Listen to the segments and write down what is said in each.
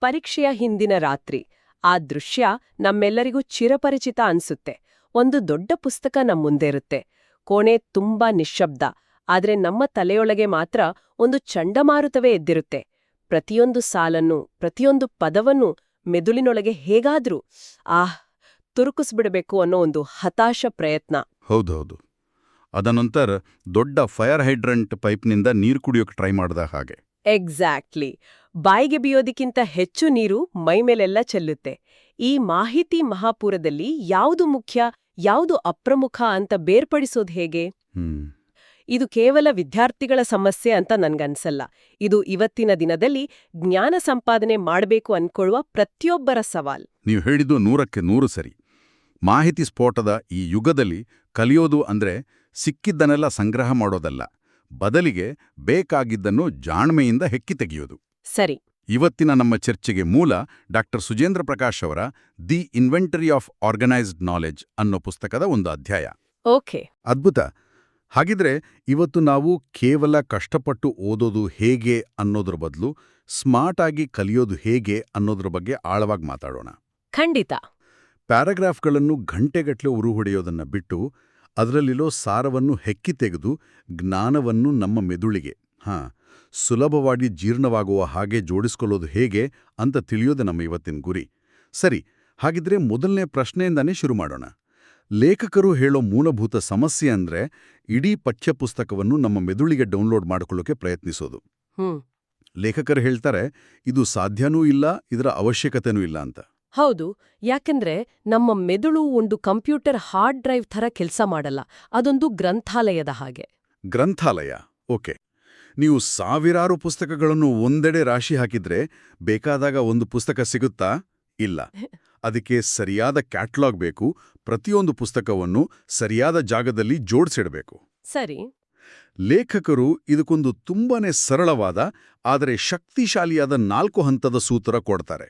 ಪರೀಕ್ಷೆಯ ಹಿಂದಿನ ರಾತ್ರಿ ಆ ದೃಶ್ಯ ನಮ್ಮೆಲ್ಲರಿಗೂ ಚಿರಪರಿಚಿತ ಅನ್ಸುತ್ತೆ. ಒಂದು ದೊಡ್ಡ ಪುಸ್ತಕ ನಮ್ಮ ಮುಂದೆ ಇರುತ್ತೆ. ಕೋಣೆ ತುಂಬಾ ನಿಶ್ಶಬ್ದ. ಆದ್ರೆ ನಮ್ಮ ತಲೆಯೊಳಗೆ ಮಾತ್ರ ಒಂದು ಚಂಡಮಾರುತವೇ ಎದ್ದಿರುತ್ತೆ. ಪ್ರತಿಯೊಂದು ಸಾಲನ್ನು, ಪ್ರತಿಯೊಂದು ಪದವನ್ನು ಮೆದುಳಿನೊಳಗೆ ಹೇಗಾದ್ರೂ ತುರುಕಿಸ್ಬಿಡಬೇಕು ಅನ್ನೋ ಒಂದು ಹತಾಶ ಪ್ರಯತ್ನ. ಹೌದೌದು. ಅದನಂತರ ದೊಡ್ಡ ಫೈರ್ ಹೈಡ್ರಂಟ್ ಪೈಪ್ನಿಂದ ನೀರು ಕುಡಿಯೋಕೆ ಟ್ರೈ ಮಾಡ್ದ ಹಾಗೆ. ಎಕ್ಸಾಕ್ಟ್ಲಿ. ಬಾಯಿಗೆ ಬಿಯೋದಕ್ಕಿಂತ ಹೆಚ್ಚು ನೀರು ಮೈಮೇಲೆಲ್ಲ ಚೆಲ್ಲುತ್ತೆ. ಈ ಮಾಹಿತಿ ಮಹಾಪೂರದಲ್ಲಿ ಯಾವುದು ಮುಖ್ಯ, ಯಾವುದು ಅಪ್ರಮುಖ ಅಂತ ಬೇರ್ಪಡಿಸೋದು ಹೇಗೆ? ಇದು ಕೇವಲ ವಿದ್ಯಾರ್ಥಿಗಳ ಸಮಸ್ಯೆ ಅಂತ ನನ್ಗನ್ಸಲ್ಲ. ಇದು ಇವತ್ತಿನ ದಿನದಲ್ಲಿ ಜ್ಞಾನ ಸಂಪಾದನೆ ಮಾಡಬೇಕು ಅನ್ಕೊಳ್ಳುವ ಪ್ರತಿಯೊಬ್ಬರ ಸವಾಲ್. ನೀವು ಹೇಳಿದ್ದು 100% ಸರಿ. ಮಾಹಿತಿ ಸ್ಫೋಟದ ಈ ಯುಗದಲ್ಲಿ ಕಲಿಯೋದು ಅಂದ್ರೆ ಸಿಕ್ಕಿದ್ದನ್ನೆಲ್ಲ ಸಂಗ್ರಹ ಮಾಡೋದಲ್ಲ, ಬದಲಿಗೆ ಬೇಕಾಗಿದ್ದನ್ನು ಜಾಣ್ಮೆಯಿಂದ ಹೆಕ್ಕಿ ತೆಗೆಯೋದು. ಸರಿ. ಇವತ್ತಿನ ನಮ್ಮ ಚರ್ಚೆಗೆ ಮೂಲ ಡಾಕ್ಟರ್ ಸುಜೇಂದ್ರ ಪ್ರಕಾಶ್ ಅವರ the inventory of organised knowledge ಅನ್ನೋ ಪುಸ್ತಕದ ಒಂದು ಅಧ್ಯಾಯ. ಓಕೆ, ಅದ್ಭುತ. ಹಾಗಿದ್ರೆ ಇವತ್ತು ನಾವು ಕೇವಲ ಕಷ್ಟಪಟ್ಟು ಓದೋದು ಹೇಗೆ ಅನ್ನೋದ್ರ ಬದಲು ಸ್ಮಾರ್ಟ್ ಆಗಿ ಕಲಿಯೋದು ಹೇಗೆ ಅನ್ನೋದ್ರ ಬಗ್ಗೆ ಆಳವಾಗಿ ಮಾತಾಡೋಣ. ಖಂಡಿತ. ಪ್ಯಾರಾಗ್ರಾಫ್ಗಳನ್ನು ಗಂಟೆಗಟ್ಟಲೆ ಉರುಹೊಡೆಯೋದನ್ನ ಬಿಟ್ಟು ಅದರಲ್ಲಿರೋ ಸಾರವನ್ನು ಹೆಕ್ಕಿ ತೆಗೆದು ಜ್ಞಾನವನ್ನು ನಮ್ಮ ಮೆದುಳಿಗೆ ಸುಲಭವಾಗಿ ಜೀರ್ಣವಾಗುವ ಹಾಗೆ ಜೋಡಿಸ್ಕೊಳ್ಳೋದು ಹೇಗೆ ಅಂತ ತಿಳಿಯೋದು ನಮ್ಮ ಇವತ್ತಿನ ಗುರಿ. ಸರಿ, ಹಾಗಿದ್ರೆ ಮೊದಲನೇ ಪ್ರಶ್ನೆಯಿಂದಾನೇ ಶುರು ಮಾಡೋಣ. ಲೇಖಕರು ಹೇಳೋ ಮೂಲಭೂತ ಸಮಸ್ಯೆ ಅಂದ್ರೆ ಇಡೀ ಪಠ್ಯಪುಸ್ತಕವನ್ನು ನಮ್ಮ ಮೆದುಳಿಗೆ ಡೌನ್ಲೋಡ್ ಮಾಡಿಕೊಳ್ಳೋಕೆ ಪ್ರಯತ್ನಿಸೋದು. ಲೇಖಕರು ಹೇಳ್ತಾರೆ, ಇದು ಸಾಧ್ಯನೂ ಇಲ್ಲ, ಇದರ ಅವಶ್ಯಕತೆನೂ ಇಲ್ಲ ಅಂತ. ಹೌದು, ಯಾಕೆಂದ್ರೆ ನಮ್ಮ ಮೆದುಳು ಒಂದು ಕಂಪ್ಯೂಟರ್ ಹಾರ್ಡ್ ಡ್ರೈವ್ ಥರ ಕೆಲಸ ಮಾಡಲ್ಲ. ಅದೊಂದು ಗ್ರಂಥಾಲಯದ ಹಾಗೆ. ಗ್ರಂಥಾಲಯ, ಓಕೆ. ನೀವು ಸಾವಿರಾರು ಪುಸ್ತಕಗಳನ್ನು ಒಂದೆಡೆ ರಾಶಿ ಹಾಕಿದ್ರೆ ಬೇಕಾದಾಗ ಒಂದು ಪುಸ್ತಕ ಸಿಗುತ್ತಾ? ಇಲ್ಲ. ಅದಕ್ಕೆ ಸರಿಯಾದ ಕ್ಯಾಟ್ಲಾಗ್ ಬೇಕು. ಪ್ರತಿಯೊಂದು ಪುಸ್ತಕವನ್ನು ಸರಿಯಾದ ಜಾಗದಲ್ಲಿ ಜೋಡಿಸಿಡಬೇಕು. ಸರಿ. ಲೇಖಕರು ಇದಕ್ಕೊಂದು ತುಂಬಾನೇ ಸರಳವಾದ ಆದರೆ ಶಕ್ತಿಶಾಲಿಯಾದ 4 ಹಂತದ ಸೂತ್ರ ಕೊಡ್ತಾರೆ.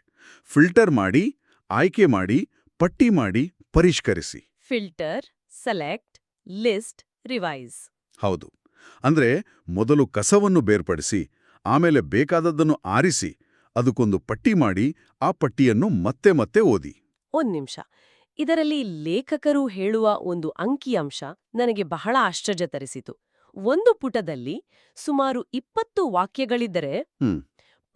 ಫಿಲ್ಟರ್ ಮಾಡಿ, ಆಯ್ಕೆ ಮಾಡಿ, ಪಟ್ಟಿ ಮಾಡಿ, ಪರಿಷ್ಕರಿಸಿ. Filter, select, list, revise. ಹೌದು. ಅಂದ್ರೆ ಮೊದಲು ಕಸವನ್ನು ಬೇರ್ಪಡಿಸಿ, ಆಮೇಲೆ ಬೇಕಾದದ್ದನ್ನು ಆರಿಸಿ, ಅದಕ್ಕೊಂದು ಪಟ್ಟಿ ಮಾಡಿ, ಆ ಪಟ್ಟಿಯನ್ನು ಮತ್ತೆ ಮತ್ತೆ ಓದಿ. ಒಂದ್ ನಿಮಿಷ. ಇದರಲ್ಲಿ ಲೇಖಕರು ಹೇಳುವ ಒಂದು ಅಂಕಿಅಂಶ ನನಗೆ ಬಹಳ ಆಶ್ಚರ್ಯ ತರಿಸಿತು. ಒಂದು ಪುಟದಲ್ಲಿ ಸುಮಾರು 20 ವಾಕ್ಯಗಳಿದ್ದರೆ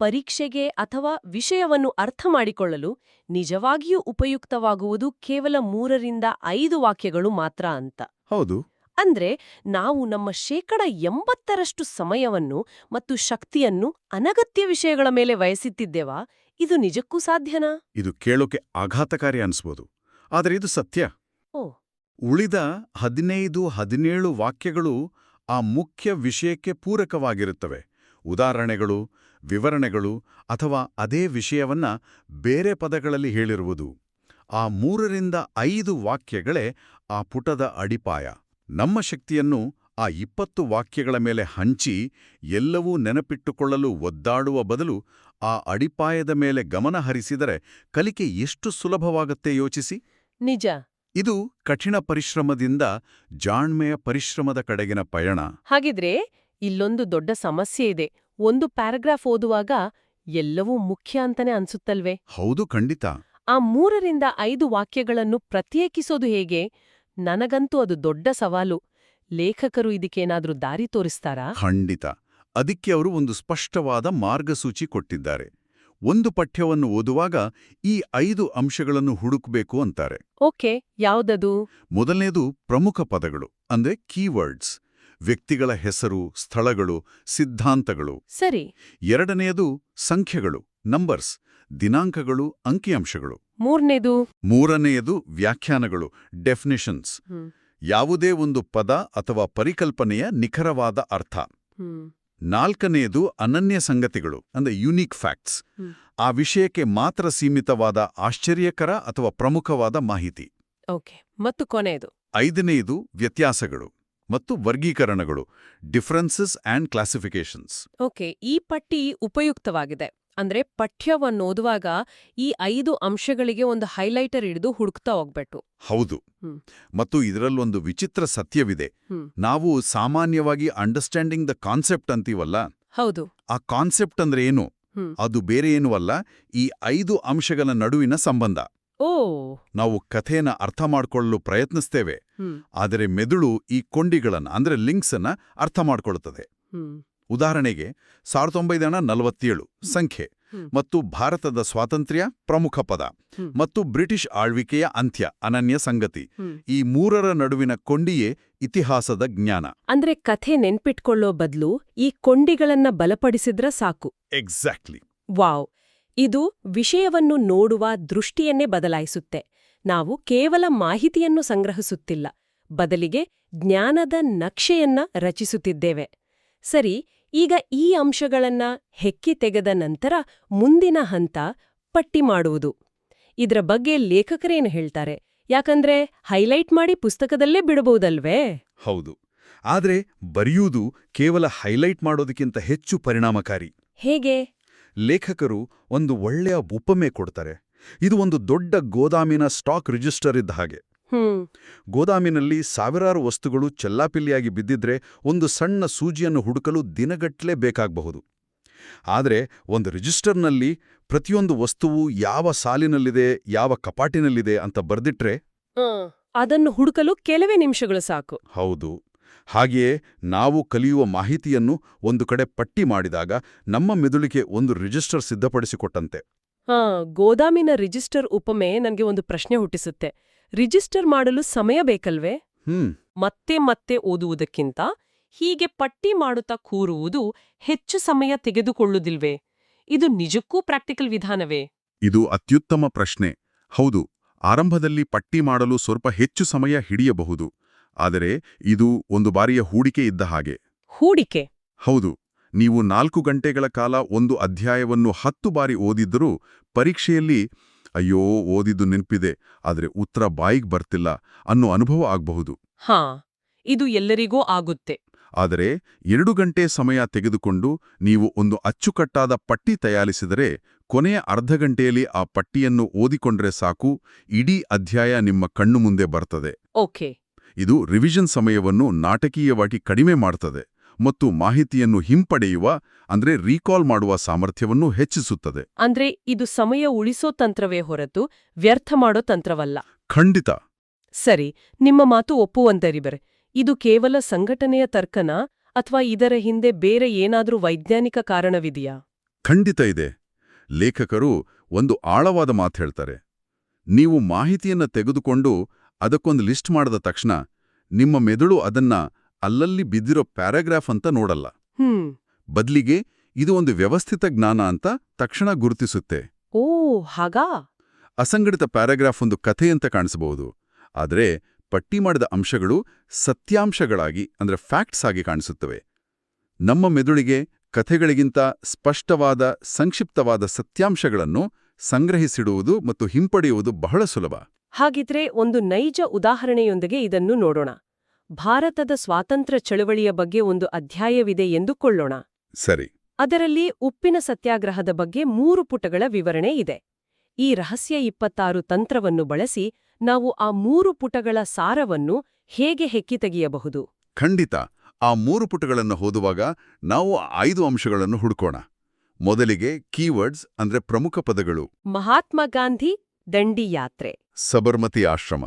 ಪರೀಕ್ಷೆಗೆ ಅಥವಾ ವಿಷಯವನ್ನು ಅರ್ಥ ಮಾಡಿಕೊಳ್ಳಲು ನಿಜವಾಗಿಯೂ ಉಪಯುಕ್ತವಾಗುವುದು ಕೇವಲ 3-5 ವಾಕ್ಯಗಳು ಮಾತ್ರ ಅಂತ. ಹೌದು. ಅಂದ್ರೆ ನಾವು ನಮ್ಮ 80% ಸಮಯವನ್ನು ಮತ್ತು ಶಕ್ತಿಯನ್ನು ಅನಗತ್ಯ ವಿಷಯಗಳ ಮೇಲೆ ವಹಿಸುತ್ತಿದ್ದೇವಾ? ಇದು ನಿಜಕ್ಕೂ ಸಾಧ್ಯನಾ? ಇದು ಕೇಳೋಕೆ ಆಘಾತಕಾರಿ ಅನ್ಸ್ಬೋದು, ಆದರೆ ಇದು ಸತ್ಯ. ಉಳಿದ 15-17 ವಾಕ್ಯಗಳು ಆ ಮುಖ್ಯ ವಿಷಯಕ್ಕೆ ಪೂರಕವಾಗಿರುತ್ತವೆ. ಉದಾಹರಣೆಗಳು, ವಿವರಣೆಗಳು ಅಥವಾ ಅದೇ ವಿಷಯವನ್ನ ಬೇರೆ ಪದಗಳಲ್ಲಿ ಹೇಳಿರುವುದು. ಆ 3-5 ವಾಕ್ಯಗಳೇ ಆ ಪುಟದ ಅಡಿಪಾಯ. ನಮ್ಮ ಶಕ್ತಿಯನ್ನು ಆ 20 ವಾಕ್ಯಗಳ ಮೇಲೆ ಹಂಚಿ ಎಲ್ಲವೂ ನೆನಪಿಟ್ಟುಕೊಳ್ಳಲು ಒದ್ದಾಡುವ ಬದಲು ಆ ಅಡಿಪಾಯದ ಮೇಲೆ ಗಮನ ಹರಿಸಿದರೆ ಕಲಿಕೆ ಎಷ್ಟು ಸುಲಭವಾಗುತ್ತೆ ಯೋಚಿಸಿ. ನಿಜ. ಇದು ಕಠಿಣ ಪರಿಶ್ರಮದಿಂದ ಜಾಣ್ಮೆಯ ಪರಿಶ್ರಮದ ಕಡೆಗಿನ ಪಯಣ. ಹಾಗಿದ್ರೆ ಇಲ್ಲೊಂದು ದೊಡ್ಡ ಸಮಸ್ಯೆ ಇದೆ. ಒಂದು ಪ್ಯಾರಾಗ್ರಾಫ್ ಓದುವಾಗ ಎಲ್ಲವೂ ಮುಖ್ಯ ಅಂತಾನೆ ಅನ್ಸುತ್ತಲ್ವೇ? ಹೌದು, ಖಂಡಿತ. ಆ 3-5 ವಾಕ್ಯಗಳನ್ನು ಪ್ರತ್ಯೇಕಿಸೋದು ಹೇಗೆ? ನನಗಂತೂ ಅದು ದೊಡ್ಡ ಸವಾಲು. ಲೇಖಕರು ಇದಕ್ಕೇನಾದ್ರೂ ದಾರಿ ತೋರಿಸ್ತಾರಾ? ಖಂಡಿತ. ಅದಕ್ಕೆ ಅವರು ಒಂದು ಸ್ಪಷ್ಟವಾದ ಮಾರ್ಗಸೂಚಿ ಕೊಟ್ಟಿದ್ದಾರೆ. ಒಂದು ಪಠ್ಯವನ್ನು ಓದುವಾಗ ಈ 5 ಅಂಶಗಳನ್ನು ಹುಡುಕಬೇಕು ಅಂತಾರೆ. ಓಕೆ, ಯಾವುದದು? ಮೊದಲನೇದು ಪ್ರಮುಖ ಪದಗಳು, ಅಂದ್ರೆ ಕೀವರ್ಡ್ಸ್. ವ್ಯಕ್ತಿಗಳ ಹೆಸರು, ಸ್ಥಳಗಳು, ಸಿದ್ಧಾಂತಗಳು. ಸರಿ. ಎರಡನೆಯದು ಸಂಖ್ಯೆಗಳು, ನಂಬರ್ಸ್, ದಿನಾಂಕಗಳು, ಅಂಕಿಅಂಶಗಳು. ಮೂರನೆಯದು ವ್ಯಾಖ್ಯಾನಗಳು, ಡೆಫಿನಿಷನ್ಸ್. ಯಾವುದೇ ಒಂದು ಪದ ಅಥವಾ ಪರಿಕಲ್ಪನೆಯ ನಿಖರವಾದ ಅರ್ಥ. ನಾಲ್ಕನೆಯದು ಅನನ್ಯ ಸಂಗತಿಗಳು, ಅಂದ್ರೆ ಯುನೀಕ್ ಫ್ಯಾಕ್ಟ್ಸ್. ಆ ವಿಷಯಕ್ಕೆ ಮಾತ್ರ ಸೀಮಿತವಾದ ಆಶ್ಚರ್ಯಕರ ಅಥವಾ ಪ್ರಮುಖವಾದ ಮಾಹಿತಿ. ಮತ್ತು ಕೊನೆಯದು 5ನೇದು ವ್ಯತ್ಯಾಸಗಳು ಮತ್ತು ವರ್ಗೀಕರಣಗಳು, ಡಿಫರೆನ್ಸಸ್ ಆ್ಯಂಡ್ ಕ್ಲಾಸಿಫಿಕೇಶನ್ಸ್. ಈ ಪಟ್ಟಿ ಉಪಯುಕ್ತವಾಗಿದೆ. ಅಂದ್ರೆ ಪಠ್ಯವನ್ನು ಓದುವಾಗ ಈ 5 ಅಂಶಗಳಿಗೆ ಒಂದು ಹೈಲೈಟರ್ ಹಿಡಿದು ಹುಡುಕ್ತಾ ಹೋಗ್ಬೇಕು. ಹೌದು. ಮತ್ತು ಇದರಲ್ಲೊಂದು ವಿಚಿತ್ರ ಸತ್ಯವಿದೆ. ನಾವು ಸಾಮಾನ್ಯವಾಗಿ ಅಂಡರ್ಸ್ಟ್ಯಾಂಡಿಂಗ್ ದ ಕಾನ್ಸೆಪ್ಟ್ ಅಂತೀವಲ್ಲ, ಹೌದು, ಆ ಕಾನ್ಸೆಪ್ಟ್ ಅಂದ್ರೆ ಏನು? ಅದು ಬೇರೆಯೇನೂ ಅಲ್ಲ, ಈ 5 ಅಂಶಗಳ ನಡುವಿನ ಸಂಬಂಧ. ಓ. ನಾವು ಕಥೆನ ಅರ್ಥ ಮಾಡ್ಕೊಳ್ಳಲು ಪ್ರಯತ್ನಿಸ್ತೇವೆ, ಆದರೆ ಮೆದುಳು ಈ ಕೊಂಡಿಗಳನ್ನ ಅಂದ್ರೆ ಲಿಂಕ್ಸ್ ಅನ್ನ ಅರ್ಥ ಮಾಡ್ಕೊಳ್ಳುತ್ತದೆ. ಉದಾಹರಣೆಗೆ 1947 ಸಂಖ್ಯೆ ಮತ್ತು ಭಾರತದ ಸ್ವಾತಂತ್ರ್ಯ ಪ್ರಮುಖ ಪದ ಮತ್ತು ಬ್ರಿಟಿಷ್ ಆಳ್ವಿಕೆಯ ಅಂತ್ಯ ಅನನ್ಯ ಸಂಗತಿ, ಈ ಮೂರರ ನಡುವಿನ ಕೊಂಡಿಯೇ ಇತಿಹಾಸದ ಜ್ಞಾನ. ಅಂದ್ರೆ ಕಥೆ ನೆನ್ಪಿಟ್ಕೊಳ್ಳೋ ಬದಲು ಈ ಕೊಂಡಿಗಳನ್ನ ಬಲಪಡಿಸಿದ್ರ ಸಾಕು. ಎಕ್ಸಾಕ್ಟ್ಲಿ. ವಾವ್. ಇದು ವಿಷಯವನ್ನು ನೋಡುವ ದೃಷ್ಟಿಯನ್ನೇ ಬದಲಾಯಿಸುತ್ತೆ. ನಾವು ಕೇವಲ ಮಾಹಿತಿಯನ್ನು ಸಂಗ್ರಹಿಸುತ್ತಿಲ್ಲ, ಬದಲಿಗೆ ಜ್ಞಾನದ ನಕ್ಷೆಯನ್ನ ರಚಿಸುತ್ತಿದ್ದೇವೆ. ಸರಿ, ಈಗ ಈ ಅಂಶಗಳನ್ನ ಹೆಕ್ಕಿ ತೆಗೆದ ನಂತರ ಮುಂದಿನ ಹಂತ ಪಟ್ಟಿ ಮಾಡುವುದು. ಇದರ ಬಗ್ಗೆ ಲೇಖಕರೇನು ಹೇಳ್ತಾರೆ? ಯಾಕಂದ್ರೆ ಹೈಲೈಟ್ ಮಾಡಿ ಪುಸ್ತಕದಲ್ಲೇ ಬಿಡಬಹುದಲ್ವೇ? ಹೌದು, ಆದ್ರೆ ಬರೆಯುವುದು ಕೇವಲ ಹೈಲೈಟ್ ಮಾಡೋದಕ್ಕಿಂತ ಹೆಚ್ಚು ಪರಿಣಾಮಕಾರಿ. ಹೇಗೆ? ಲೇಖಕರು ಒಂದು ಒಳ್ಳೆಯ ಉಪಮೆ ಕೊಡ್ತಾರೆ. ಇದು ಒಂದು ದೊಡ್ಡ ಗೋದಾಮಿನ ಸ್ಟಾಕ್ ರಿಜಿಸ್ಟರ್ ಇದ್ದ ಹಾಗೆ. ಗೋದಾಮಿನಲ್ಲಿ ಸಾವಿರಾರು ವಸ್ತುಗಳು ಚೆಲ್ಲಾಪಿಲ್ಲಿಯಾಗಿ ಬಿದ್ದಿದ್ರೆ ಒಂದು ಸಣ್ಣ ಸೂಜಿಯನ್ನು ಹುಡುಕಲು ದಿನಗಟ್ಲೆ ಬೇಕಾಗಬಹುದು. ಆದರೆ ಒಂದು ರಿಜಿಸ್ಟರ್ನಲ್ಲಿ ಪ್ರತಿಯೊಂದು ವಸ್ತುವು ಯಾವ ಸಾಲಿನಲ್ಲಿದೆ, ಯಾವ ಕಪಾಟಿನಲ್ಲಿದೆ ಅಂತ ಬರ್ದಿಟ್ರೆ ಅದನ್ನು ಹುಡುಕಲು ಕೆಲವೇ ನಿಮಿಷಗಳು ಸಾಕು. ಹೌದು. ಹಾಗೆಯೇ ನಾವು ಕಲಿಯುವ ಮಾಹಿತಿಯನ್ನು ಒಂದು ಕಡೆ ಪಟ್ಟಿ ಮಾಡಿದಾಗ ನಮ್ಮ ಮೆದುಳಿಗೆ ಒಂದು ರಿಜಿಸ್ಟರ್ ಸಿದ್ಧಪಡಿಸಿಕೊಟ್ಟಂತೆ. ಗೋದಾಮಿನ ರಿಜಿಸ್ಟರ್ ಉಪಮೆ ನನಗೆ ಒಂದು ಪ್ರಶ್ನೆ ಹುಟ್ಟಿಸುತ್ತೆ. ರಿಜಿಸ್ಟರ್ ಮಾಡಲು ಸಮಯ ಬೇಕಲ್ವೇ? ಮತ್ತೆ ಮತ್ತೆ ಓದುವುದಕ್ಕಿಂತ ಹೀಗೆ ಪಟ್ಟಿ ಮಾಡುತ್ತಾ ಕೂರುವುದು ಹೆಚ್ಚು ಸಮಯ ತೆಗೆದುಕೊಳ್ಳುವುದಿಲ್ವೇ? ಇದು ನಿಜಕ್ಕೂ ಪ್ರಾಕ್ಟಿಕಲ್ ವಿಧಾನವೇ? ಇದು ಅತ್ಯುತ್ತಮ ಪ್ರಶ್ನೆ. ಹೌದು, ಆರಂಭದಲ್ಲಿ ಪಟ್ಟಿ ಮಾಡಲು ಸ್ವಲ್ಪ ಹೆಚ್ಚು ಸಮಯ ಹಿಡಿಯಬಹುದು. ಆದರೆ ಇದು ಒಂದು ಬಾರಿಯ ಹೂಡಿಕೆ ಇದ್ದ ಹಾಗೆ. ಹೂಡಿಕೆ? ಹೌದು. ನೀವು 4 ಗಂಟೆಗಳ ಕಾಲ ಒಂದು ಅಧ್ಯಾಯವನ್ನು 10 ಬಾರಿ ಓದಿದ್ದರೂ ಪರೀಕ್ಷೆಯಲ್ಲಿ ಅಯ್ಯೋ ಓದಿದ್ದು ನೆನ್ಪಿದೆ, ಆದರೆ ಉತ್ತರ ಬಾಯಿಗೆ ಬರ್ತಿಲ್ಲ ಅನ್ನೋ ಅನುಭವ ಆಗಬಹುದು. ಇದು ಎಲ್ಲರಿಗೂ ಆಗುತ್ತೆ. ಆದರೆ 2 ಗಂಟೆ ಸಮಯ ತೆಗೆದುಕೊಂಡು ನೀವು ಒಂದು ಅಚ್ಚುಕಟ್ಟಾದ ಪಟ್ಟಿ ತಯಾರಿಸಿದರೆ ಕೊನೆಯ ಅರ್ಧ ಗಂಟೆಯಲ್ಲಿ ಆ ಪಟ್ಟಿಯನ್ನು ಓದಿಕೊಂಡ್ರೆ ಸಾಕು, ಇಡೀ ಅಧ್ಯಾಯ ನಿಮ್ಮ ಕಣ್ಣು ಮುಂದೆ ಬರ್ತದೆ. ಓಕೆ. ಇದು ರಿವಿಷನ್ ಸಮಯವನ್ನು ನಾಟಕೀಯವಾಗಿ ಕಡಿಮೆ ಮಾಡ್ತದೆ ಮತ್ತು ಮಾಹಿತಿಯನ್ನು ಹಿಂಪಡೆಯುವ ಅಂದ್ರೆ ರೀಕಾಲ್ ಮಾಡುವ ಸಾಮರ್ಥ್ಯವನ್ನು ಹೆಚ್ಚಿಸುತ್ತದೆ. ಅಂದ್ರೆ ಇದು ಸಮಯ ಉಳಿಸೋ ತಂತ್ರವೇ ಹೊರತು ವ್ಯರ್ಥ ಮಾಡೋ ತಂತ್ರವಲ್ಲ. ಖಂಡಿತ. ಸರಿ, ನಿಮ್ಮ ಮಾತು ಒಪ್ಪುವಂತರಿಬರೆ. ಇದು ಕೇವಲ ಸಂಘಟನೆಯ ತರ್ಕನಾ ಅಥವಾ ಇದರ ಹಿಂದೆ ಬೇರೆ ಏನಾದ್ರೂ ವೈಜ್ಞಾನಿಕ ಕಾರಣವಿದೆಯಾ? ಖಂಡಿತ ಇದೆ. ಲೇಖಕರು ಒಂದು ಆಳವಾದ ಮಾತು ಹೇಳ್ತಾರೆ. ನೀವು ಮಾಹಿತಿಯನ್ನ ತೆಗೆದುಕೊಂಡು ಅದಕ್ಕೊಂದು ಲಿಸ್ಟ್ ಮಾಡಿದ ತಕ್ಷಣ ನಿಮ್ಮ ಮೆದುಳು ಅದನ್ನ ಅಲ್ಲಲ್ಲಿ ಬಿದ್ದಿರೋ ಪ್ಯಾರಾಗ್ರಾಫ್ ಅಂತ ನೋಡಲ್ಲ. ಬದ್ಲಿಗೆ ಇದು ಒಂದು ವ್ಯವಸ್ಥಿತ ಜ್ಞಾನ ಅಂತ ತಕ್ಷಣ ಗುರುತಿಸುತ್ತೆ. ಓ, ಹಾಗಾ? ಅಸಂಘಟಿತ ಪ್ಯಾರಾಗ್ರಾಫ್ ಒಂದು ಕಥೆಯಂತ ಕಾಣಿಸಬಹುದು, ಆದರೆ ಪಟ್ಟಿ ಮಾಡಿದ ಅಂಶಗಳು ಸತ್ಯಾಂಶಗಳಾಗಿ ಅಂದ್ರೆ ಫ್ಯಾಕ್ಟ್ಸ್ ಆಗಿ ಕಾಣಿಸುತ್ತವೆ. ನಮ್ಮ ಮೆದುಳಿಗೆ ಕಥೆಗಳಿಗಿಂತ ಸ್ಪಷ್ಟವಾದ ಸಂಕ್ಷಿಪ್ತವಾದ ಸತ್ಯಾಂಶಗಳನ್ನು ಸಂಗ್ರಹಿಸಿಡುವುದು ಮತ್ತು ಹಿಂಪಡೆಯುವುದು ಬಹಳ ಸುಲಭ. ಹಾಗಿದ್ರೆ ಒಂದು ನೈಜ ಉದಾಹರಣೆಯೊಂದಿಗೆ ಇದನ್ನು ನೋಡೋಣ. ಭಾರತದ ಸ್ವಾತಂತ್ರ್ಯ ಚಳವಳಿಯ ಬಗ್ಗೆ ಒಂದು ಅಧ್ಯಾಯವಿದೆ ಎಂದುಕೊಳ್ಳೋಣ. ಸರಿ. ಅದರಲ್ಲಿ ಉಪ್ಪಿನ ಸತ್ಯಾಗ್ರಹದ ಬಗ್ಗೆ 3 ಪುಟಗಳ ವಿವರಣೆ ಇದೆ. ಈ ರಹಸ್ಯ 26 ತಂತ್ರವನ್ನು ಬಳಸಿ ನಾವು ಆ 3 ಪುಟಗಳ ಸಾರವನ್ನು ಹೇಗೆ ಹೆಕ್ಕಿ ತೆಗೆಯಬಹುದು? ಖಂಡಿತ. ಆ 3 ಪುಟಗಳನ್ನು ಓದುವಾಗ ನಾವು 5 ಅಂಶಗಳನ್ನು ಹುಡುಕೋಣ. ಮೊದಲಿಗೆ ಕೀವರ್ಡ್ಸ್ ಅಂದ್ರೆ ಪ್ರಮುಖ ಪದಗಳು. ಮಹಾತ್ಮ ಗಾಂಧಿ ದಂಡಿ ಯಾತ್ರೆ, ಸಬರ್ಮತಿ ಆಶ್ರಮ,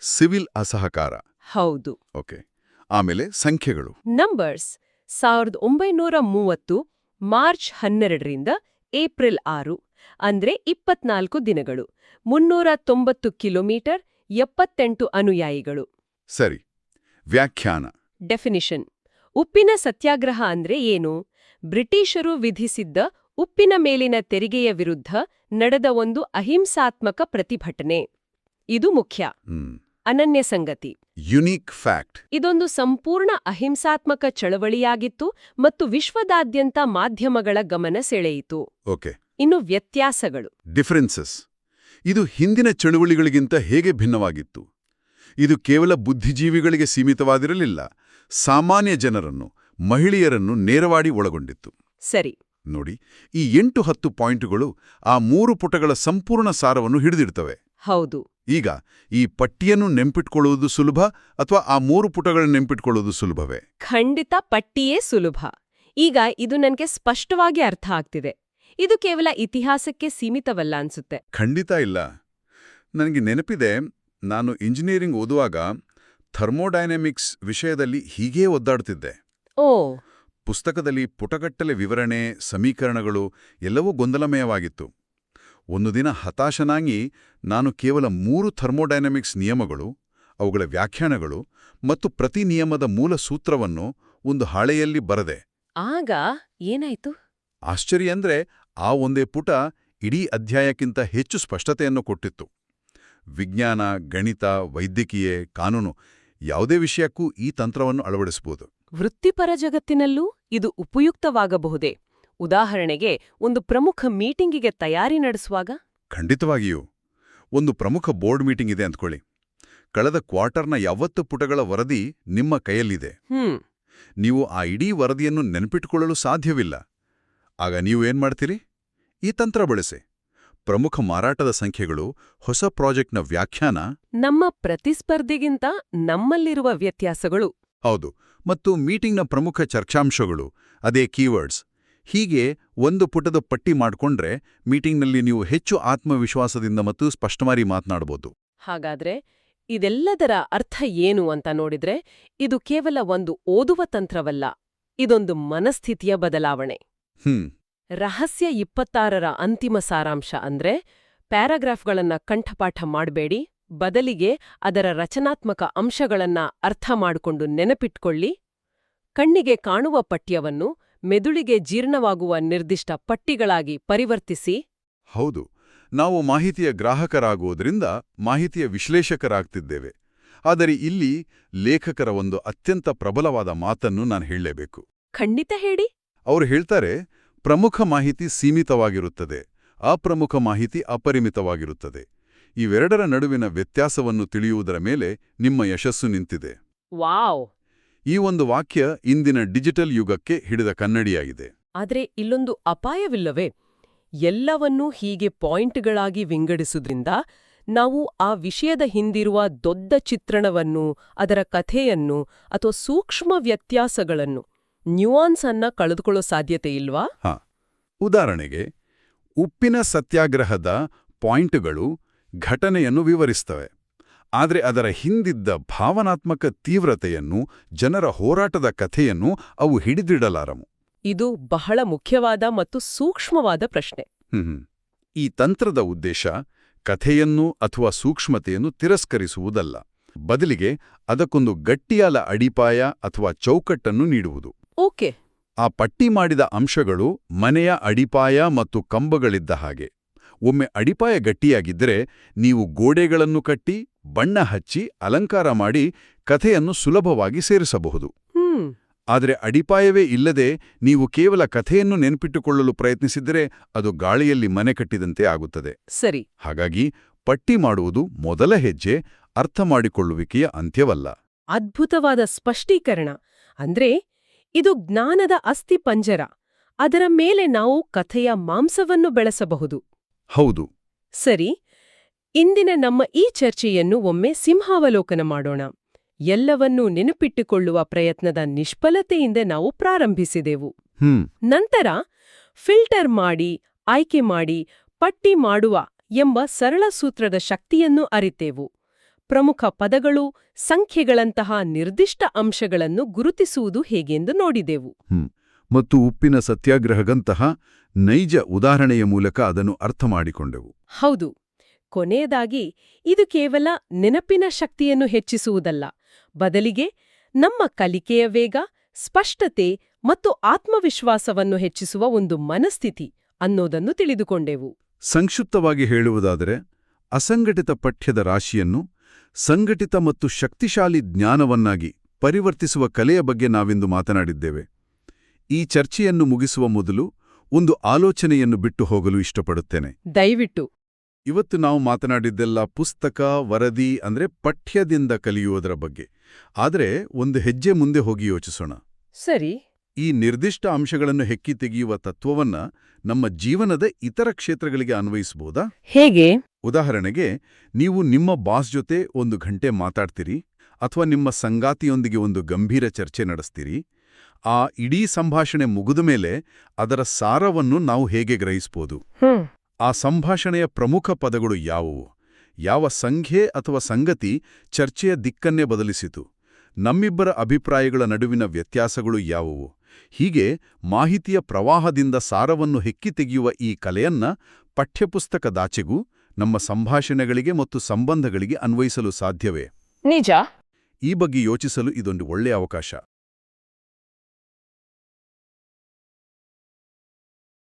ಸಿವಿಲ್ ಅಸಹಕಾರ. ಹೌದು. ಓಕೆ. ಆಮೇಲೆ ಸಂಖ್ಯೆಗಳು. ನಂಬರ್ಸ್ 1930 ಮಾರ್ಚ್ 12ರಿಂದ ಏಪ್ರಿಲ್ 6, ಅಂದ್ರೆ 24 ದಿನಗಳು, 390 ಕಿಲೋಮೀಟರ್, 78 ಅನುಯಾಯಿಗಳು. ಸರಿ. ವ್ಯಾಖ್ಯಾನ. ಡೆಫಿನಿಷನ್. ಉಪ್ಪಿನ ಸತ್ಯಾಗ್ರಹ ಅಂದ್ರೆ ಏನು? ಬ್ರಿಟಿಷರು ವಿಧಿಸಿದ್ದ ಉಪ್ಪಿನ ಮೇಲಿನ ತೆರಿಗೆಯ ವಿರುದ್ಧ ನಡೆದ ಒಂದು ಅಹಿಂಸಾತ್ಮಕ ಪ್ರತಿಭಟನೆ. ಇದು ಮುಖ್ಯ. ಅನನ್ಯ ಸಂಗತಿ. Unique fact. ಇದೊಂದು ಸಂಪೂರ್ಣ ಅಹಿಂಸಾತ್ಮಕ ಚಳವಳಿಯಾಗಿತ್ತು ಮತ್ತು ವಿಶ್ವದಾದ್ಯಂತ ಮಾಧ್ಯಮಗಳ ಗಮನ ಸೆಳೆಯಿತು. ಓಕೆ. ಇನ್ನು ವ್ಯತ್ಯಾಸಗಳು. ಡಿಫರೆನ್ಸಸ್. ಇದು ಹಿಂದಿನ ಚಳುವಳಿಗಳಿಗಿಂತ ಹೇಗೆ ಭಿನ್ನವಾಗಿತ್ತು? ಇದು ಕೇವಲ ಬುದ್ಧಿಜೀವಿಗಳಿಗೆ ಸೀಮಿತವಾದಿರಲಿಲ್ಲ, ಸಾಮಾನ್ಯ ಜನರನ್ನು, ಮಹಿಳೆಯರನ್ನು ನೇರವಾಗಿ ಒಳಗೊಂಡಿತ್ತು. ಸರಿ. ನೋಡಿ, ಈ 8-10 ಪಾಯಿಂಟುಗಳು ಆ 3 ಪುಟಗಳ ಸಂಪೂರ್ಣ ಸಾರವನ್ನು ಹಿಡಿದಿಡ್ತವೆ. ಹೌದು. ಈಗ ಈ ಪಟ್ಟಿಯನ್ನು ನೆಂಪಿಟ್ಕೊಳ್ಳುವುದು ಸುಲಭ ಅಥವಾ ಆ 3 ಪುಟಗಳನ್ನು ನೆಂಪಿಟ್ಕೊಳ್ಳುವುದು ಸುಲಭವೇ? ಖಂಡಿತ ಪಟ್ಟಿಯೇ ಸುಲಭ. ಈಗ ಇದು ನನಗೆ ಸ್ಪಷ್ಟವಾಗಿ ಅರ್ಥ ಆಗ್ತಿದೆ. ಇದು ಕೇವಲ ಇತಿಹಾಸಕ್ಕೆ ಸೀಮಿತವಲ್ಲ ಅನ್ಸುತ್ತೆ. ಖಂಡಿತ ಇಲ್ಲ. ನನಗೆ ನೆನಪಿದೆ, ನಾನು ಇಂಜಿನಿಯರಿಂಗ್ ಓದುವಾಗ ಥರ್ಮೋಡೈನಮಿಕ್ಸ್ ವಿಷಯದಲ್ಲಿ ಹೀಗೇ ಒದ್ದಾಡ್ತಿದ್ದೆ. ಓ, ಪುಸ್ತಕದಲ್ಲಿ ಪುಟಗಟ್ಟಲೆ ವಿವರಣೆ, ಸಮೀಕರಣಗಳು ಎಲ್ಲವೂ ಗೊಂದಲಮಯವಾಗಿತ್ತು. ಒಂದು ದಿನ ಹತಾಶನಾಗಿ ನಾನು ಕೇವಲ 3 ಥರ್ಮೋಡೈನಮಿಕ್ಸ್ ನಿಯಮಗಳು, ಅವುಗಳ ವ್ಯಾಖ್ಯಾನಗಳು ಮತ್ತು ಪ್ರತಿ ನಿಯಮದ ಮೂಲ ಸೂತ್ರವನ್ನು ಒಂದು ಹಾಳೆಯಲ್ಲಿ ಬರೆದೆ. ಆಗ ಏನಾಯ್ತು? ಆಶ್ಚರ್ಯ ಅಂದ್ರೆ, ಆ ಒಂದೇ ಪುಟ ಇಡೀ ಅಧ್ಯಾಯಕ್ಕಿಂತ ಹೆಚ್ಚು ಸ್ಪಷ್ಟತೆಯನ್ನು ಕೊಟ್ಟಿತ್ತು. ವಿಜ್ಞಾನ, ಗಣಿತ, ವೈದ್ಯಕೀಯ, ಕಾನೂನು ಯಾವುದೇ ವಿಷಯಕ್ಕೂ ಈ ತಂತ್ರವನ್ನು ಅಳವಡಿಸಬಹುದು. ವೃತ್ತಿಪರ ಜಗತ್ತಿನಲ್ಲೂ ಇದು ಉಪಯುಕ್ತವಾಗಬಹುದೇ? ಉದಾಹರಣೆಗೆ, ಒಂದು ಪ್ರಮುಖ ಮೀಟಿಂಗಿಗೆ ತಯಾರಿ ನಡೆಸುವಾಗ? ಖಂಡಿತವಾಗಿಯೂ. ಒಂದು ಪ್ರಮುಖ ಬೋರ್ಡ್ ಮೀಟಿಂಗ್ ಇದೆ ಅಂದ್ಕೊಳ್ಳಿ. ಕಳೆದ ಕ್ವಾರ್ಟರ್ನ 50 ಪುಟಗಳ ವರದಿ ನಿಮ್ಮ ಕೈಯಲ್ಲಿದೆ. ನೀವು ಆ ಇಡೀ ವರದಿಯನ್ನು ನೆನಪಿಟ್ಟುಕೊಳ್ಳಲು ಸಾಧ್ಯವಿಲ್ಲ. ಆಗ ನೀವು ಏನ್ ಮಾಡ್ತೀರಿ? ಈ ತಂತ್ರ ಬಳಸಿ. ಪ್ರಮುಖ ಮಾರಾಟದ ಸಂಖ್ಯೆಗಳು, ಹೊಸ ಪ್ರಾಜೆಕ್ಟ್ನ ವ್ಯಾಖ್ಯಾನ, ನಮ್ಮ ಪ್ರತಿಸ್ಪರ್ಧಿಗಿಂತ ನಮ್ಮಲ್ಲಿರುವ ವ್ಯತ್ಯಾಸಗಳು. ಹೌದು, ಮತ್ತು ಮೀಟಿಂಗ್ನ ಪ್ರಮುಖ ಚರ್ಚಾಂಶಗಳು, ಅದೇ ಕೀವರ್ಡ್ಸ್. ಹೀಗೆ ಒಂದು ಪುಟದ ಪಟ್ಟಿ ಮಾಡ್ಕೊಂಡ್ರೆ ಮೀಟಿಂಗ್ನಲ್ಲಿ ನೀವು ಹೆಚ್ಚು ಆತ್ಮವಿಶ್ವಾಸದಿಂದ ಮತ್ತು ಸ್ಪಷ್ಟವಾಗಿ ಮಾತನಾಡಬಹುದು. ಹಾಗಾದ್ರೆ ಇದೆಲ್ಲದರ ಅರ್ಥ ಏನು ಅಂತ ನೋಡಿದ್ರೆ, ಇದು ಕೇವಲ ಒಂದು ಓದುವ ತಂತ್ರವಲ್ಲ, ಇದೊಂದು ಮನಸ್ಥಿತಿಯ ಬದಲಾವಣೆ. ರಹಸ್ಯ 26ರ ಅಂತಿಮ ಸಾರಾಂಶ ಅಂದ್ರೆ, ಪ್ಯಾರಾಗ್ರಾಫ್ಗಳನ್ನ ಕಂಠಪಾಠ ಮಾಡಬೇಡಿ, ಬದಲಿಗೆ ಅದರ ರಚನಾತ್ಮಕ ಅಂಶಗಳನ್ನ ಅರ್ಥ ಮಾಡಿಕೊಂಡು ನೆನಪಿಟ್ಕೊಳ್ಳಿ. ಕಣ್ಣಿಗೆ ಕಾಣುವ ಪಠ್ಯವನ್ನು ಮೆದುಳಿಗೆ ಜೀರ್ಣವಾಗುವ ನಿರ್ದಿಷ್ಟ ಪಟ್ಟಿಗಳಾಗಿ ಪರಿವರ್ತಿಸಿ. ಹೌದು, ನಾವು ಮಾಹಿತಿಯ ಗ್ರಾಹಕರಾಗುವುದರಿಂದ ಮಾಹಿತಿಯ ವಿಶ್ಲೇಷಕರಾಗ್ತಿದ್ದೇವೆ. ಆದರೆ ಇಲ್ಲಿ ಲೇಖಕರ ಒಂದು ಅತ್ಯಂತ ಪ್ರಬಲವಾದ ಮಾತನ್ನು ನಾನು ಹೇಳಲೇಬೇಕು. ಖಂಡಿತ ಹೇಳಿ. ಅವರು ಹೇಳ್ತಾರೆ, ಪ್ರಮುಖ ಮಾಹಿತಿ ಸೀಮಿತವಾಗಿರುತ್ತದೆ, ಅಪ್ರಮುಖ ಮಾಹಿತಿ ಅಪರಿಮಿತವಾಗಿರುತ್ತದೆ. ಇವೆರಡರ ನಡುವಿನ ವ್ಯತ್ಯಾಸವನ್ನು ತಿಳಿಯುವುದರ ಮೇಲೆ ನಿಮ್ಮ ಯಶಸ್ಸು ನಿಂತಿದೆ. ವಾವ್! ಈ ಒಂದು ವಾಕ್ಯ ಇಂದಿನ ಡಿಜಿಟಲ್ ಯುಗಕ್ಕೆ ಹಿಡಿದ ಕನ್ನಡಿಯಾಗಿದೆ. ಆದ್ರೆ ಇಲ್ಲೊಂದು ಅಪಾಯವಿಲ್ಲವೇ? ಎಲ್ಲವನ್ನೂ ಹೀಗೆ ಪಾಯಿಂಟ್ಗಳಾಗಿ ವಿಂಗಡಿಸುವುದರಿಂದ ನಾವು ಆ ವಿಷಯದ ಹಿಂದಿರುವ ದೊಡ್ಡ ಚಿತ್ರಣವನ್ನು, ಅದರ ಕಥೆಯನ್ನು ಅಥವಾ ಸೂಕ್ಷ್ಮ ವ್ಯತ್ಯಾಸಗಳನ್ನು, ನ್ಯೂಯಾನ್ಸ್ ಅನ್ನ ಕಳೆದುಕೊಳ್ಳೋ ಸಾಧ್ಯತೆ ಇಲ್ವಾ? ಉದಾಹರಣೆಗೆ, ಉಪ್ಪಿನ ಸತ್ಯಾಗ್ರಹದ ಪಾಯಿಂಟ್ಗಳು ಘಟನೆಯನ್ನು ವಿವರಿಸ್ತವೆ. ಆದರೆ ಅದರ ಹಿಂದಿದ್ದ ಭಾವನಾತ್ಮಕ ತೀವ್ರತೆಯನ್ನು, ಜನರ ಹೋರಾಟದ ಕಥೆಯನ್ನು ಅವು ಹಿಡಿದಿಡಲಾರವು. ಇದು ಬಹಳ ಮುಖ್ಯವಾದ ಮತ್ತು ಸೂಕ್ಷ್ಮವಾದ ಪ್ರಶ್ನೆ. ಈ ತಂತ್ರದ ಉದ್ದೇಶ ಕಥೆಯನ್ನು ಅಥವಾ ಸೂಕ್ಷ್ಮತೆಯನ್ನು ತಿರಸ್ಕರಿಸುವುದಲ್ಲ, ಬದಲಿಗೆ ಅದಕ್ಕೊಂದು ಗಟ್ಟಿಯಾದ ಅಡಿಪಾಯ ಅಥವಾ ಚೌಕಟ್ಟನ್ನು ನೀಡುವುದು. ಓಕೆ. ಆ ಪಟ್ಟಿ ಮಾಡಿದ ಅಂಶಗಳು ಮನೆಯ ಅಡಿಪಾಯ ಮತ್ತು ಕಂಬಗಳಿದ್ದ ಹಾಗೆ. ಒಮ್ಮೆ ಅಡಿಪಾಯ ಗಟ್ಟಿಯಾಗಿದ್ದರೆ ನೀವು ಗೋಡೆಗಳನ್ನು ಕಟ್ಟಿ, ಬಣ್ಣ ಹಚ್ಚಿ, ಅಲಂಕಾರ ಮಾಡಿ ಕಥೆಯನ್ನು ಸುಲಭವಾಗಿ ಸೇರಿಸಬಹುದು. ಆದರೆ ಅಡಿಪಾಯವೇ ಇಲ್ಲದೆ ನೀವು ಕೇವಲ ಕಥೆಯನ್ನು ನೆನಪಿಟ್ಟುಕೊಳ್ಳಲು ಪ್ರಯತ್ನಿಸಿದರೆ ಅದು ಗಾಳಿಯಲ್ಲಿ ಮನೆ ಕಟ್ಟಿದಂತೆ ಆಗುತ್ತದೆ. ಸರಿ. ಹಾಗಾಗಿ ಪಟ್ಟಿ ಮಾಡುವುದು ಮೊದಲ ಹೆಜ್ಜೆ, ಅರ್ಥ ಮಾಡಿಕೊಳ್ಳುವಿಕೆಯ ಅಂತ್ಯವಲ್ಲ. ಅದ್ಭುತವಾದ ಸ್ಪಷ್ಟೀಕರಣ. ಅಂದ್ರೆ ಇದು ಜ್ಞಾನದ ಅಸ್ಥಿಪಂಜರ. ಅದರ ಮೇಲೆ ನಾವು ಕಥೆಯ ಮಾಂಸವನ್ನು ಬೆಳೆಸಬಹುದು. ಹೌದು. ಸರಿ, ಇಂದಿನ ನಮ್ಮ ಈ ಚರ್ಚೆಯನ್ನು ಒಮ್ಮೆ ಸಿಂಹಾವಲೋಕನ ಮಾಡೋಣ. ಎಲ್ಲವನ್ನೂ ನೆನಪಿಟ್ಟುಕೊಳ್ಳುವ ಪ್ರಯತ್ನದ ನಿಷ್ಫಲತೆಯಿಂದ ನಾವು ಪ್ರಾರಂಭಿಸಿದೆವು. ನಂತರ ಫಿಲ್ಟರ್ ಮಾಡಿ, ಆಯ್ಕೆ ಮಾಡಿ, ಪಟ್ಟಿ ಮಾಡುವ ಎಂಬ ಸರಳ ಸೂತ್ರದ ಶಕ್ತಿಯನ್ನು ಅರಿತೆವು. ಪ್ರಮುಖ ಪದಗಳು, ಸಂಖ್ಯೆಗಳಂತಹ ನಿರ್ದಿಷ್ಟ ಅಂಶಗಳನ್ನು ಗುರುತಿಸುವುದು ಹೇಗೆಂದು ನೋಡಿದೆವು. ಮತ್ತು ಉಪ್ಪಿನ ಸತ್ಯಾಗ್ರಹದಂತಹ ನೈಜ ಉದಾಹರಣೆಯ ಮೂಲಕ ಅದನ್ನು ಅರ್ಥ ಮಾಡಿಕೊಂಡೆವು. ಹೌದು. ಕೊನೆಯದಾಗಿ, ಇದು ಕೇವಲ ನೆನಪಿನ ಶಕ್ತಿಯನ್ನು ಹೆಚ್ಚಿಸುವುದಲ್ಲ, ಬದಲಿಗೆ ನಮ್ಮ ಕಲಿಕೆಯ ವೇಗ, ಸ್ಪಷ್ಟತೆ ಮತ್ತು ಆತ್ಮವಿಶ್ವಾಸವನ್ನು ಹೆಚ್ಚಿಸುವ ಒಂದು ಮನಸ್ಥಿತಿ ಅನ್ನೋದನ್ನು ತಿಳಿದುಕೊಂಡೆವು. ಸಂಕ್ಷಿಪ್ತವಾಗಿ ಹೇಳುವುದಾದರೆ, ಅಸಂಘಟಿತ ಪಠ್ಯದ ರಾಶಿಯನ್ನು ಸಂಘಟಿತ ಮತ್ತು ಶಕ್ತಿಶಾಲಿ ಜ್ಞಾನವನ್ನಾಗಿ ಪರಿವರ್ತಿಸುವ ಕಲೆಯ ಬಗ್ಗೆ ನಾವಿಂದು ಮಾತನಾಡಿದ್ದೇವೆ. ಈ ಚರ್ಚೆಯನ್ನು ಮುಗಿಸುವ ಮೊದಲು ಒಂದು ಆಲೋಚನೆಯನ್ನು ಬಿಟ್ಟು ಹೋಗಲು ಇಷ್ಟಪಡುತ್ತೇನೆ. ದಯವಿಟ್ಟು. ಇವತ್ತು ನಾವು ಮಾತನಾಡಿದ್ದೆಲ್ಲ ಪುಸ್ತಕ, ವರದಿ ಅಂದ್ರೆ ಪಠ್ಯದಿಂದ ಕಲಿಯುವುದರ ಬಗ್ಗೆ. ಆದರೆ ಒಂದು ಹೆಜ್ಜೆ ಮುಂದೆ ಹೋಗಿ ಯೋಚಿಸೋಣ. ಸರಿ. ಈ ನಿರ್ದಿಷ್ಟ ಅಂಶಗಳನ್ನು ಹೆಕ್ಕಿ ತೆಗೆಯುವ ತತ್ವವನ್ನ ನಮ್ಮ ಜೀವನದ ಇತರ ಕ್ಷೇತ್ರಗಳಿಗೆ ಅನ್ವಯಿಸಬಹುದಾ? ಹೇಗೆ? ಉದಾಹರಣೆಗೆ, ನೀವು ನಿಮ್ಮ ಬಾಸ್ ಜೊತೆ 1 ಗಂಟೆ ಮಾತಾಡ್ತೀರಿ, ಅಥವಾ ನಿಮ್ಮ ಸಂಗಾತಿಯೊಂದಿಗೆ ಒಂದು ಗಂಭೀರ ಚರ್ಚೆ ನಡೆಸ್ತೀರಿ. ಆ ಇಡೀ ಸಂಭಾಷಣೆ ಮುಗಿದ ಮೇಲೆ ಅದರ ಸಾರವನ್ನು ನಾವು ಹೇಗೆ ಗ್ರಹಿಸ್ಬೋದು? ಆ ಸಂಭಾಷಣೆಯ ಪ್ರಮುಖ ಪದಗಳು ಯಾವುವು? ಯಾವ ಸಂಖ್ಯೆ ಅಥವಾ ಸಂಗತಿ ಚರ್ಚೆಯ ದಿಕ್ಕನ್ನೇ ಬದಲಿಸಿತು? ನಮ್ಮಿಬ್ಬರ ಅಭಿಪ್ರಾಯಗಳ ನಡುವಿನ ವ್ಯತ್ಯಾಸಗಳು ಯಾವುವು? ಹೀಗೆ ಮಾಹಿತಿಯ ಪ್ರವಾಹದಿಂದ ಸಾರವನ್ನು ಹೆಕ್ಕಿ ತೆಗೆಯುವ ಈ ಕಲೆಯನ್ನ ಪಠ್ಯಪುಸ್ತಕದಾಚೆಗೂ ನಮ್ಮ ಸಂಭಾಷಣೆಗಳಿಗೆ ಮತ್ತು ಸಂಬಂಧಗಳಿಗೆ ಅನ್ವಯಿಸಲು ಸಾಧ್ಯವೇ? ನಿಜ. ಈ ಬಗ್ಗೆ ಯೋಚಿಸಲು ಇದೊಂದು ಒಳ್ಳೆಯ ಅವಕಾಶ.